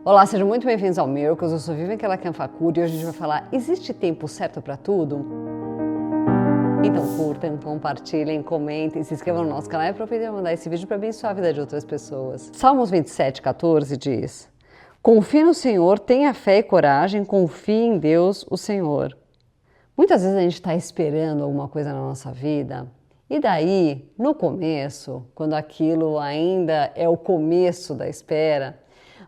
Olá, sejam muito bem-vindos ao Miracles. Eu sou Vivian Kelakan-Fakuri e hoje a gente vai falar: existe tempo certo para tudo? Então curtam, compartilhem, comentem, se inscrevam no nosso canal e aproveitem para mandar esse vídeo para abençoar a vida de outras pessoas. Salmos 27:14 diz: confie no Senhor, tenha fé e coragem, confie em Deus, o Senhor. Muitas vezes a gente está esperando alguma coisa na nossa vida e daí, no começo, quando aquilo ainda é o começo da espera,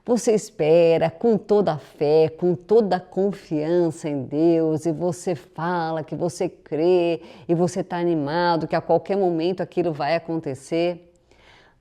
você espera com toda a fé, com toda a confiança em Deus e você fala que você crê e você está animado que a qualquer momento aquilo vai acontecer.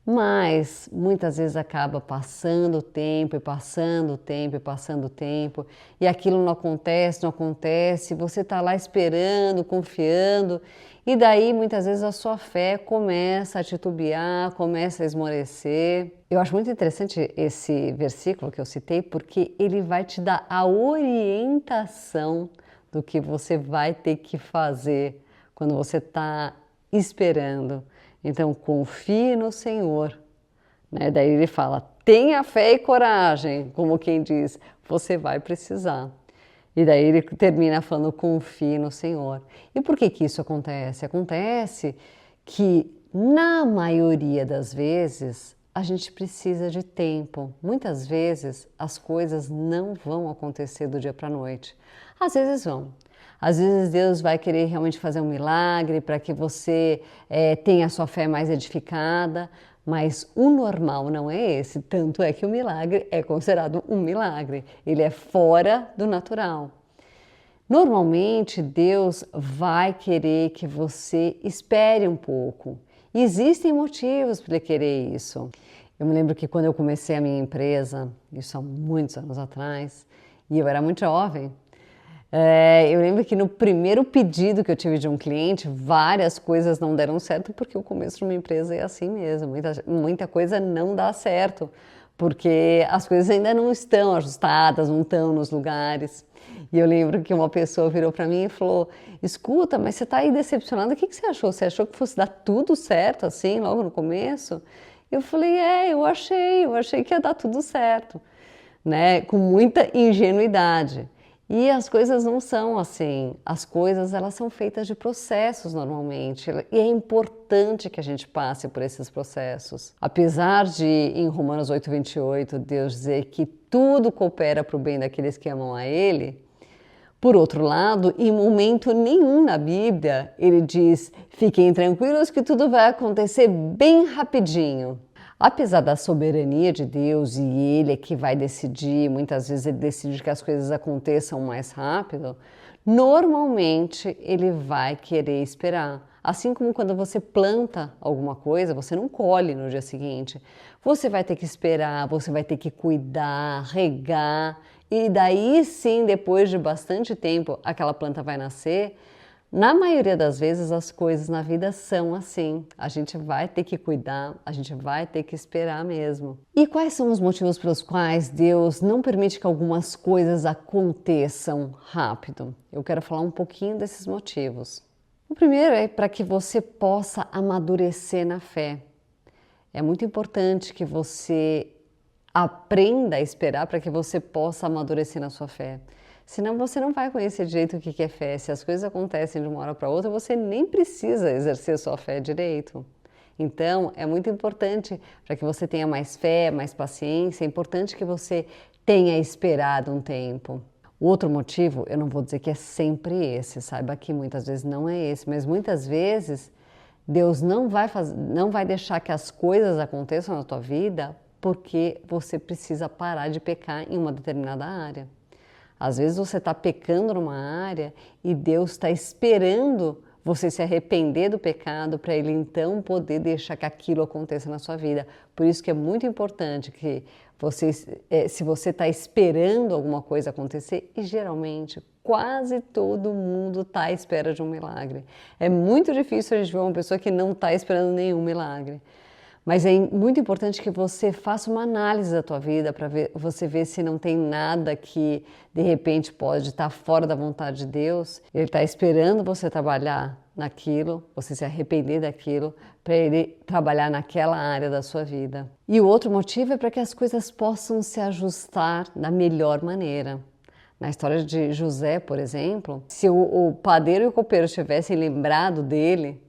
Mas muitas vezes acaba passando o tempo e passando o tempo e passando o tempo e aquilo não acontece, você está lá esperando, confiando e daí muitas vezes a sua fé começa a titubear, começa a esmorecer. Eu acho muito interessante esse versículo que eu citei porque ele vai te dar a orientação do que você vai ter que fazer quando você está esperando. Então, confie no Senhor, né? Daí ele fala, tenha fé e coragem, como quem diz, você vai precisar. E daí ele termina falando, confie no Senhor. E por que isso acontece? Acontece que, na maioria das vezes, a gente precisa de tempo. Muitas vezes, as coisas não vão acontecer do dia para a noite. Às vezes vão. Às vezes Deus vai querer realmente fazer um milagre para que você tenha a sua fé mais edificada, mas o normal não é esse, tanto é que o milagre é considerado um milagre, ele é fora do natural. Normalmente Deus vai querer que você espere um pouco, e existem motivos para ele querer isso. Eu me lembro que quando eu comecei a minha empresa, isso há muitos anos atrás, e eu era muito jovem, eu lembro que no primeiro pedido que eu tive de um cliente, várias coisas não deram certo, porque o começo de uma empresa é assim mesmo, muita coisa não dá certo, porque as coisas ainda não estão ajustadas, não estão nos lugares. E eu lembro que uma pessoa virou para mim e falou, escuta, mas você está aí decepcionada, o que você achou? Você achou que fosse dar tudo certo assim, logo no começo? Eu falei, eu achei que ia dar tudo certo, né? Com muita ingenuidade. E as coisas não são assim, as coisas elas são feitas de processos normalmente e é importante que a gente passe por esses processos. Apesar de em Romanos 8:28 Deus dizer que tudo coopera para o bem daqueles que amam a Ele, por outro lado, em momento nenhum na Bíblia ele diz, fiquem tranquilos que tudo vai acontecer bem rapidinho. Apesar da soberania de Deus e Ele é que vai decidir, muitas vezes Ele decide que as coisas aconteçam mais rápido, normalmente Ele vai querer esperar. Assim como quando você planta alguma coisa, você não colhe no dia seguinte. Você vai ter que esperar, você vai ter que cuidar, regar, e daí sim, depois de bastante tempo, aquela planta vai nascer. Na maioria das vezes as coisas na vida são assim, a gente vai ter que cuidar, a gente vai ter que esperar mesmo. E quais são os motivos pelos quais Deus não permite que algumas coisas aconteçam rápido? Eu quero falar um pouquinho desses motivos. O primeiro é para que você possa amadurecer na fé. É muito importante que você aprenda a esperar para que você possa amadurecer na sua fé. Senão você não vai conhecer direito o que é fé. Se as coisas acontecem de uma hora para outra, você nem precisa exercer sua fé direito. Então, é muito importante para que você tenha mais fé, mais paciência, é importante que você tenha esperado um tempo. O outro motivo, eu não vou dizer que é sempre esse, saiba que muitas vezes não é esse, mas muitas vezes Deus não vai deixar que as coisas aconteçam na tua vida porque você precisa parar de pecar em uma determinada área. Às vezes você está pecando numa área e Deus está esperando você se arrepender do pecado para Ele então poder deixar que aquilo aconteça na sua vida. Por isso que é muito importante que você, se você está esperando alguma coisa acontecer, e geralmente quase todo mundo está à espera de um milagre. É muito difícil a gente ver uma pessoa que não está esperando nenhum milagre. Mas é muito importante que você faça uma análise da tua vida para você ver se não tem nada que de repente pode estar fora da vontade de Deus. Ele está esperando você trabalhar naquilo, você se arrepender daquilo, para ele trabalhar naquela área da sua vida. E o outro motivo é para que as coisas possam se ajustar da melhor maneira. Na história de José, por exemplo, se o padeiro e o copeiro tivessem lembrado dele,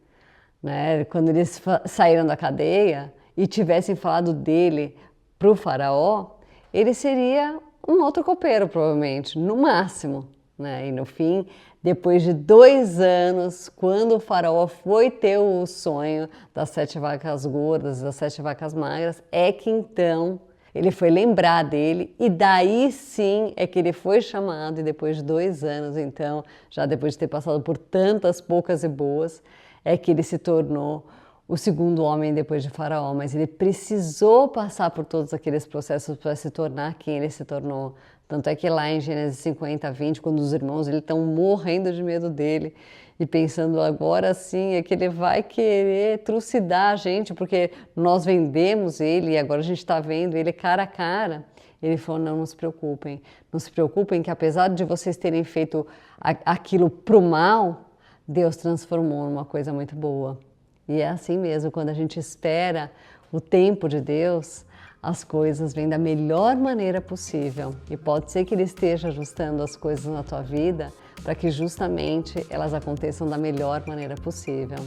né, quando eles saíram da cadeia e tivessem falado dele para o faraó, ele seria um outro copeiro, provavelmente, no máximo. Né? E no fim, depois de 2 anos, quando o faraó foi ter o sonho das 7 vacas gordas e das 7 vacas magras, é que então ele foi lembrar dele, e daí sim é que ele foi chamado, e depois de 2 anos, então, já depois de ter passado por tantas poucas e boas, é que ele se tornou o segundo homem depois de Faraó, mas ele precisou passar por todos aqueles processos para se tornar quem ele se tornou. Tanto é que lá em Gênesis 50, 20, quando os irmãos estão morrendo de medo dele e pensando agora sim é que ele vai querer trucidar a gente, porque nós vendemos ele e agora a gente está vendo ele cara a cara. Ele falou, não se preocupem, não se preocupem que apesar de vocês terem feito aquilo para o mal, Deus transformou numa coisa muito boa. E é assim mesmo, quando a gente espera o tempo de Deus, as coisas vêm da melhor maneira possível. E pode ser que Ele esteja ajustando as coisas na tua vida para que justamente elas aconteçam da melhor maneira possível.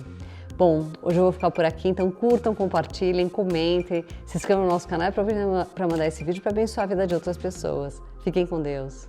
Bom, hoje eu vou ficar por aqui, então curtam, compartilhem, comentem, se inscrevam no nosso canal e aproveitem para mandar esse vídeo para abençoar a vida de outras pessoas. Fiquem com Deus.